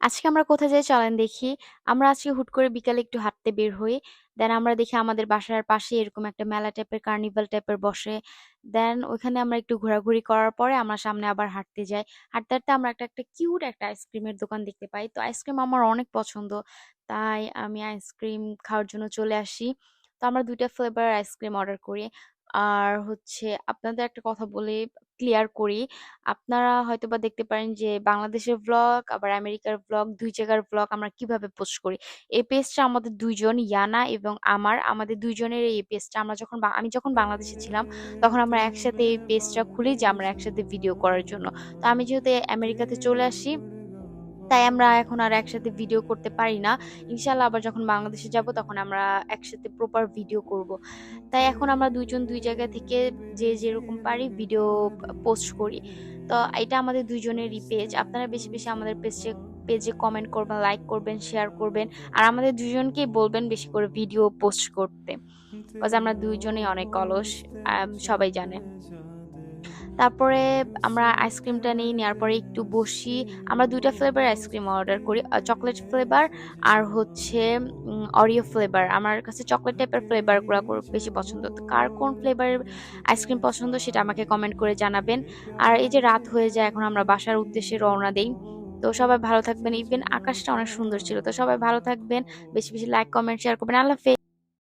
আজকে আমরা কোথায় যাই চলেন দেখি। আমরা আজকে হুট করে বিকালে একটু হাঁটতে বের হই। দেন আমরা দেখি আমাদের বাসার পাশে এরকম একটা মেলা টাইপের কার্নিভাল টাইপের বসে। দেন ওইখানে আমরা একটু ঘোরাঘুরি করার পরে আমরা সামনে আবার হাঁটতে যাই। হাঁটতে, হাঁটতে আমরা একটা কিউট একটা আইসক্রিমের দোকান দেখতে পাই। তো আইসক্রিম আমার অনেক পছন্দ। তাই আমি আইসক্রিম খাওয়ার জন্য চলে আসি। তো আমরা ২ টা ফ্লেভার আইসক্রিম অর্ডার করি। আর হচ্ছে আপনাদের একটা কথা বলে ক্লিয়ার করি। আপনারা হয়তোবা দেখতে পারেন যে বাংলাদেশের ভ্লগ আবার আমেরিকার ভ্লগ ২ জায়গার ভ্লগ আমরা কিভাবে পোস্ট করি। এই পেজটা আমাদের ২ জন ইয়ানা এবং আমাদের ২ জনের এই পেজটা আমি যখন বাংলাদেশে ছিলাম তখন আমরা একসাথে এই পেজটা খুলি যে আমরা একসাথে ভিডিও করার জন্য। তো আমি যেহেতু আমেরিকাতে চলে আসি তাই আমরা এখন আর একসাথে ভিডিও করতে পারি না। ইনশাআল্লাহ আবার যখন বাংলাদেশে যাব তখন আমরা একসাথে প্রপার ভিডিও করব। তাই এখন আমরা ২ জন ২ জায়গা থেকে যে যেরকম পারি ভিডিও পোস্ট করি। তো এটা আমাদের ২ জনেরই পেজ। আপনারা বেশি, বেশি আমাদের পেজে কমেন্ট করবেন, লাইক করবেন, শেয়ার করবেন। আর আমাদের ২ জনকেই বলবেন বেশি করে ভিডিও পোস্ট করতে। কজ আমরা ২ জনেই অনেক অলস। সবাই জানে। তারপরে আমরা আইসক্রিমটা নেই, নেওয়ার পরে একটু বসি। আমরা ২ টা ফ্লেভার আইসক্রিম অর্ডার করি। চকোলেট ফ্লেভার আর হচ্ছে ওরিও ফ্লেভার। আমার কাছে চকোলেট টাইপের ফ্লেভার গুলা বেশি পছন্দ। তো কার কোন ফ্লেভারের আইসক্রিম পছন্দ সেটা আমাকে কমেন্ট করে জানাবেন। আর এই যে রাত হয়ে যায় এখন আমরা বাসার উদ্দেশ্যে রওনা দেই। তো সবাই ভালো থাকবেন। ইভেন আকাশটা অনেক সুন্দর ছিল। তো সবাই ভালো থাকবেন। বেশি, বেশি লাইক, কমেন্ট, শেয়ার করবেন। আল্লাহ হাফেজ।